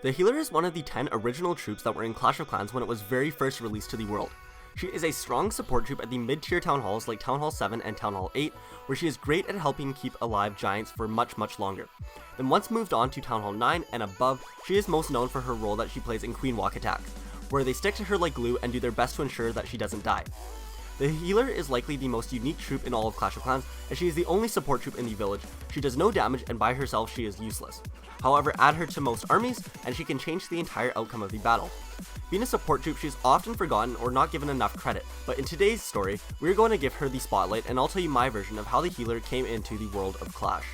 The healer is one of the 10 original troops that were in Clash of Clans when it was very first released to the world. She is a strong support troop at the mid-tier town halls like Town Hall 7 and Town Hall 8, where she is great at helping keep alive giants for much longer. Then once moved on to Town Hall 9 and above, she is most known for her role that she plays in Queen Walk attacks, where they stick to her like glue and do their best to ensure that she doesn't die. The healer is likely the most unique troop in all of Clash of Clans, and she is the only support troop in the village. She does no damage, and by herself she is useless. However, add her to most armies, and she can change the entire outcome of the battle. Being a support troop, she is often forgotten or not given enough credit, but in today's story, we're going to give her the spotlight, and I'll tell you my version of how the healer came into the world of Clash.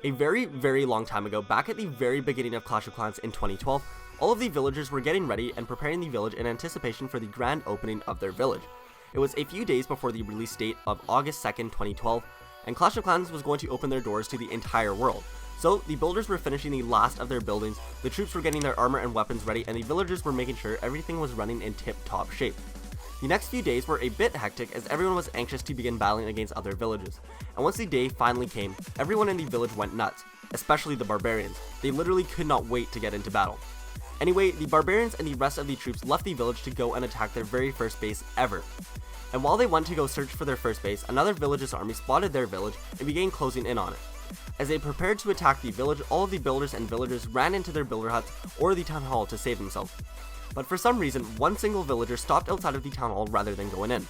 A very long time ago, back at the very beginning of Clash of Clans in 2012, all of the villagers were getting ready and preparing the village in anticipation for the grand opening of their village. It was a few days before the release date of August 2nd, 2012, and Clash of Clans was going to open their doors to the entire world. So the builders were finishing the last of their buildings, the troops were getting their armor and weapons ready, and the villagers were making sure everything was running in tip-top shape. The next few days were a bit hectic as everyone was anxious to begin battling against other villages, and once the day finally came, everyone in the village went nuts, especially the barbarians. They literally could not wait to get into battle. Anyway, the barbarians and the rest of the troops left the village to go and attack their very first base ever. And while they went to go search for their first base, another village's army spotted their village and began closing in on it. As they prepared to attack the village, all of the builders and villagers ran into their builder huts or the town hall to save themselves. But for some reason, one single villager stopped outside of the town hall rather than going in.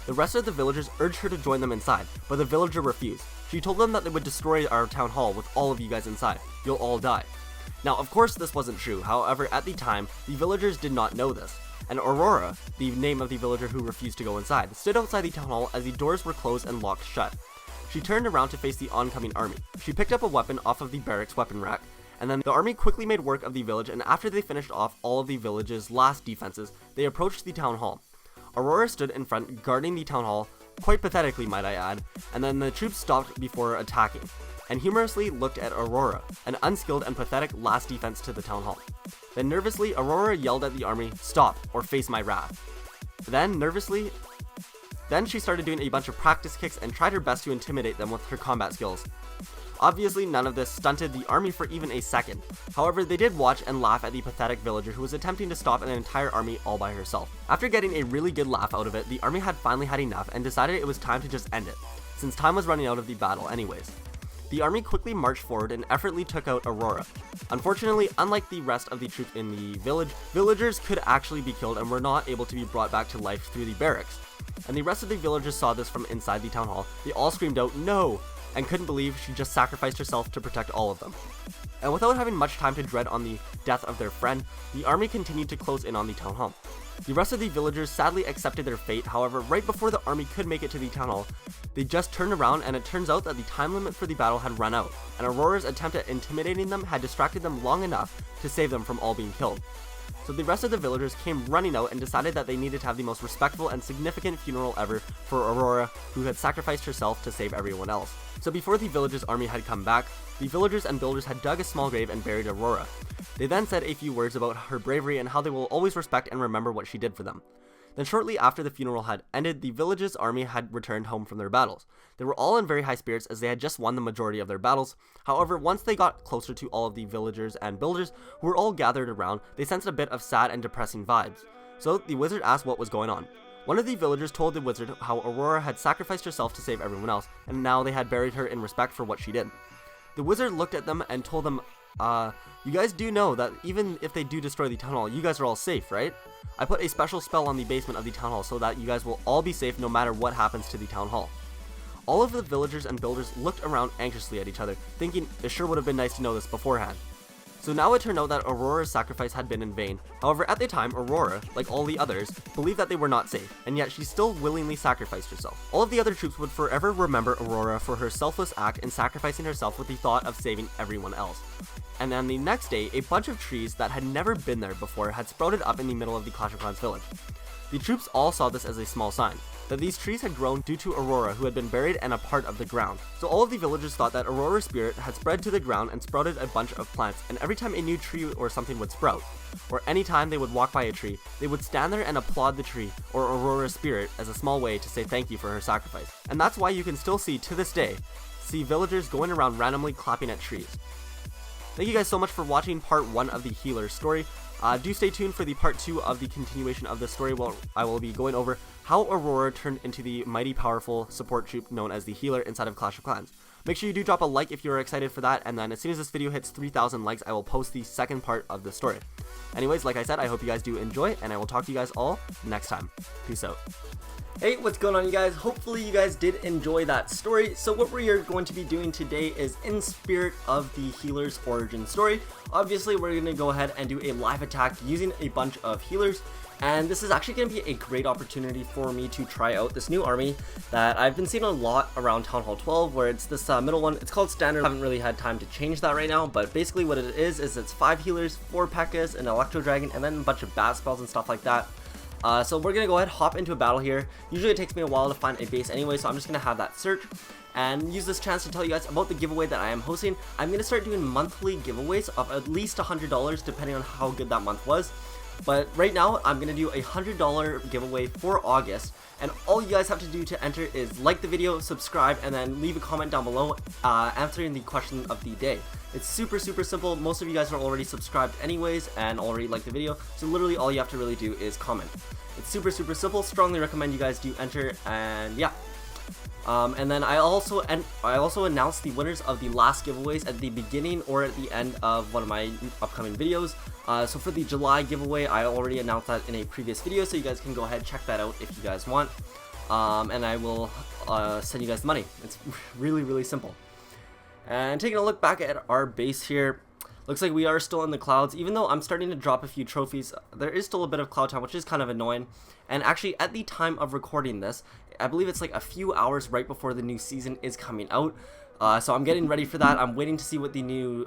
The rest of the villagers urged her to join them inside, but the villager refused. She told them that they would destroy our town hall with all of you guys inside. You'll all die. Now, of course this wasn't true, however, at the time, the villagers did not know this, and Aurora, the name of the villager who refused to go inside, stood outside the town hall as the doors were closed and locked shut. She turned around to face the oncoming army. She picked up a weapon off of the barracks weapon rack, and then the army quickly made work of the village, and after they finished off all of the village's last defenses, they approached the town hall. Aurora stood in front, guarding the town hall, quite pathetically might I add, and then the troops stopped before attacking, and humorously looked at Aurora, an unskilled and pathetic last defense to the town hall. Then nervously, Aurora yelled at the army, "Stop, or face my wrath." Then she started doing a bunch of practice kicks and tried her best to intimidate them with her combat skills. Obviously, none of this stunted the army for even a second. However, they did watch and laugh at the pathetic villager who was attempting to stop an entire army all by herself. After getting a really good laugh out of it, the army had finally had enough and decided it was time to just end it, since time was running out of the battle anyways. The army quickly marched forward and effortlessly took out Aurora. Unfortunately, unlike the rest of the troops in the village, villagers could actually be killed and were not able to be brought back to life through the barracks. And the rest of the villagers saw this from inside the town hall. They all screamed out, "No!" and couldn't believe she just sacrificed herself to protect all of them. And without having much time to dread on the death of their friend, the army continued to close in on the town hall. The rest of the villagers sadly accepted their fate, however, right before the army could make it to the town hall, they just turned around and it turns out that the time limit for the battle had run out, and Aurora's attempt at intimidating them had distracted them long enough to save them from all being killed. So the rest of the villagers came running out and decided that they needed to have the most respectful and significant funeral ever for Aurora, who had sacrificed herself to save everyone else. So before the village's army had come back, the villagers and builders had dug a small grave and buried Aurora. They then said a few words about her bravery and how they will always respect and remember what she did for them. Then shortly after the funeral had ended, the village's army had returned home from their battles. They were all in very high spirits as they had just won the majority of their battles. However, once they got closer to all of the villagers and builders who were all gathered around, they sensed a bit of sad and depressing vibes. So the wizard asked what was going on. One of the villagers told the wizard how Aurora had sacrificed herself to save everyone else, and now they had buried her in respect for what she did. The wizard looked at them and told them, you guys do know that even if they do destroy the town hall, you guys are all safe, right? I put a special spell on the basement of the town hall so that you guys will all be safe no matter what happens to the town hall. All of the villagers and builders looked around anxiously at each other, thinking it sure would have been nice to know this beforehand. So now it turned out that Aurora's sacrifice had been in vain. However, at the time, Aurora, like all the others, believed that they were not safe, and yet she still willingly sacrificed herself. All of the other troops would forever remember Aurora for her selfless act in sacrificing herself with the thought of saving everyone else. And then the next day, a bunch of trees that had never been there before had sprouted up in the middle of the Clash of Clans village. The troops all saw this as a small sign, that these trees had grown due to Aurora, who had been buried and a part of the ground. So all of the villagers thought that Aurora's spirit had spread to the ground and sprouted a bunch of plants, and every time a new tree or something would sprout, or any time they would walk by a tree, they would stand there and applaud the tree or Aurora's spirit as a small way to say thank you for her sacrifice. And that's why you can still see, to this day, villagers going around randomly clapping at trees. Thank you guys so much for watching part 1 of the healer story. Do stay tuned for the part 2 of the continuation of this story, where I will be going over how Aurora turned into the mighty powerful support troop known as the healer inside of Clash of Clans. Make sure you do drop a like if you're excited for that, and then as soon as this video hits 3,000 likes, I will post the second part of the story. Anyways, like I said, I hope you guys do enjoy, and I will talk to you guys all next time. Peace out. Hey, what's going on, you guys? Hopefully you guys did enjoy that story. So what we are going to be doing today is in spirit of the healer's origin story. Obviously, we're going to go ahead and do a live attack using a bunch of healers. And this is actually going to be a great opportunity for me to try out this new army that I've been seeing a lot around Town Hall 12, where it's this middle one. It's called Standard. I haven't really had time to change that right now, but basically what it is it's 5 healers, 4 P.E.K.K.A.s, an Electro Dragon, and then a bunch of bat spells and stuff like that. So we're going to go ahead, hop into a battle here. Usually it takes me a while to find a base anyway, so I'm just going to have that search and use this chance to tell you guys about the giveaway that I am hosting. I'm going to start doing monthly giveaways of at least $100 depending on how good that month was. But right now, I'm going to do a $100 giveaway for August, and all you guys have to do to enter is like the video, subscribe, and then leave a comment down below answering the question of the day. It's super simple. Most of you guys are already subscribed anyways and already like the video, so literally all you have to really do is comment. It's super simple. Strongly recommend you guys do enter, and yeah. And then I also announced the winners of the last giveaways at the beginning or at the end of one of my upcoming videos. So for the July giveaway, I already announced that in a previous video, so you guys can go ahead and check that out if you guys want. And I will send you guys the money. It's really simple. And taking a look back at our base here, looks like we are still in the clouds. Even though I'm starting to drop a few trophies, there is still a bit of cloud time, which is kind of annoying. And actually, at the time of recording this, I believe it's like a few hours right before the new season is coming out. So I'm getting ready for that. I'm waiting to see what the new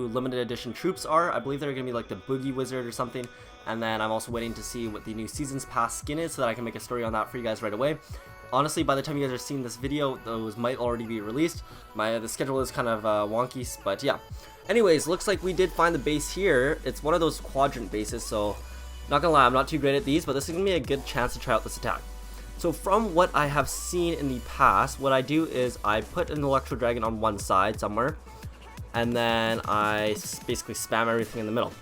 limited edition troops are. I believe they're gonna be like the Boogie Wizard or something. And then I'm also waiting to see what the new Seasons Pass skin is, so that I can make a story on that for you guys right away. Honestly, by the time you guys are seeing this video, those might already be released. The schedule is kind of wonky, but yeah. Anyways, looks like we did find the base here. It's one of those quadrant bases, so not gonna lie, I'm not too great at these, but this is gonna be a good chance to try out this attack. So from what I have seen in the past, what I do is I put an Electro Dragon on one side somewhere, and then I basically spam everything in the middle.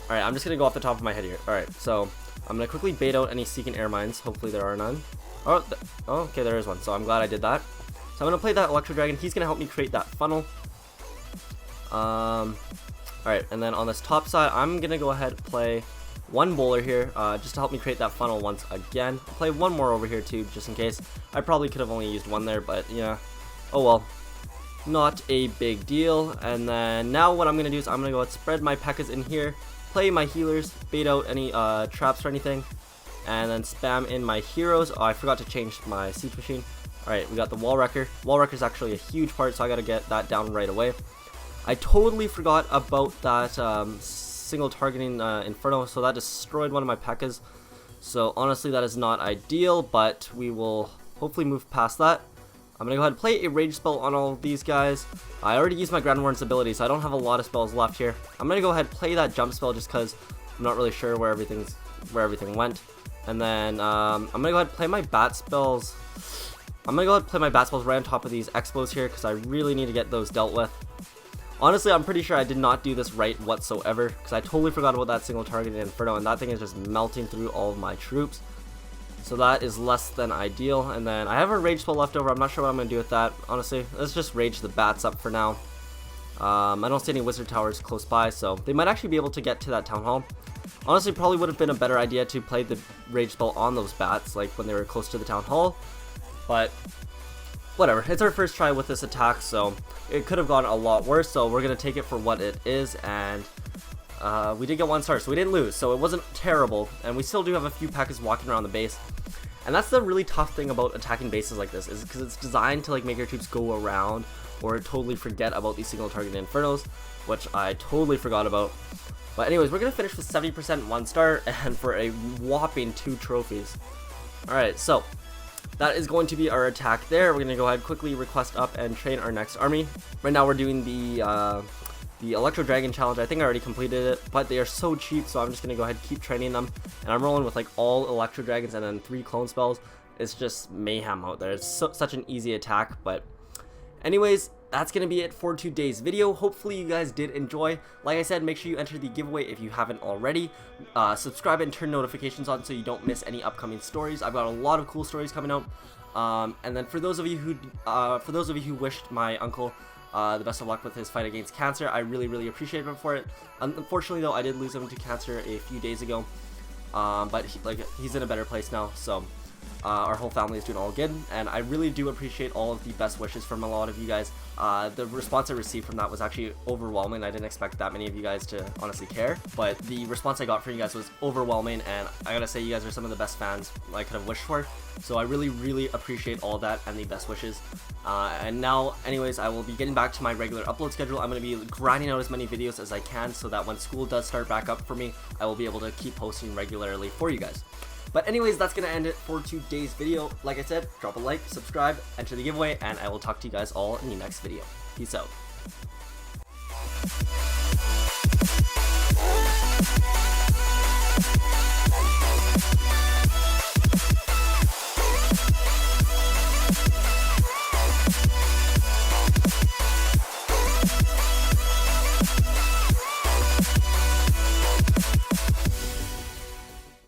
Alright, I'm just gonna go off the top of my head here. Alright, so I'm gonna quickly bait out any Seeking Air Mines. Hopefully there are none. Oh, okay, there is one, so I'm glad I did that. So I'm gonna play that Electro Dragon. He's gonna help me create that funnel. Alright, and then on this top side, I'm gonna go ahead and play one bowler here, just to help me create that funnel once again. I'll play one more over here too, just in case. I probably could have only used one there, but yeah. Oh well. Not a big deal. And then now what I'm gonna do is I'm gonna go ahead and spread my P.E.K.K.A.s in here, play my healers, bait out any traps or anything, and then spam in my heroes. Oh, I forgot to change my siege machine. Alright, we got the wall wrecker. Wall wrecker is actually a huge part, so I gotta get that down right away. I totally forgot about that single targeting Inferno, so that destroyed one of my P.E.K.K.A.s. So honestly, that is not ideal, but we will hopefully move past that. I'm gonna go ahead and play a rage spell on all of these guys. I already used my Grand Warden's ability, so I don't have a lot of spells left here. I'm gonna go ahead and play that jump spell just because I'm not really sure where everything went. And then I'm gonna go ahead and play my bat spells. I'm gonna go ahead and play my bat spells right on top of these expos here because I really need to get those dealt with. Honestly, I'm pretty sure I did not do this right whatsoever because I totally forgot about that single targeted Inferno, and that thing is just melting through all of my troops. So that is less than ideal. And then I have a rage spell left over. I'm not sure what I'm going to do with that. Honestly, let's just rage the bats up for now. I don't see any wizard towers close by, so they might actually be able to get to that town hall. Honestly, probably would have been a better idea to play the rage spell on those bats, like when they were close to the town hall. But whatever, it's our first try with this attack, so it could have gone a lot worse, so we're going to take it for what it is, and we did get 1 star, so we didn't lose, so it wasn't terrible, and we still do have a few P.E.K.K.A.s walking around the base. And that's the really tough thing about attacking bases like this, is because it's designed to like make your troops go around or totally forget about these single target Infernos, which I totally forgot about. But anyways, we're gonna finish with 70% 1-star and for a whopping 2 trophies. Alright, so that is going to be our attack there. We're gonna go ahead, quickly request up and train our next army. Right now we're doing the Electro Dragon challenge. I think I already completed it, but they are so cheap, so I'm just gonna go ahead and keep training them. And I'm rolling with like all Electro Dragons and then 3 clone spells. It's just mayhem out there. It's such an easy attack. But anyways, that's gonna be it for today's video. Hopefully you guys did enjoy. Like I said, make sure you enter the giveaway if you haven't already. Subscribe and turn notifications on so you don't miss any upcoming stories. I've got a lot of cool stories coming out. And then for those of you who wished my uncle the best of luck with his fight against cancer, I really appreciate him for it. Unfortunately though, I did lose him to cancer a few days ago, but he's in a better place now, so our whole family is doing all good, and I really do appreciate all of the best wishes from a lot of you guys. The response I received from that was actually overwhelming. I didn't expect that many of you guys to honestly care, but the response I got from you guys was overwhelming, and I gotta say you guys are some of the best fans I could have wished for. So I really appreciate all that and the best wishes. And now, anyways, I will be getting back to my regular upload schedule. I'm going to be grinding out as many videos as I can so that when school does start back up for me, I will be able to keep posting regularly for you guys. But anyways, that's going to end it for today's video. Like I said, drop a like, subscribe, enter the giveaway, and I will talk to you guys all in the next video. Peace out.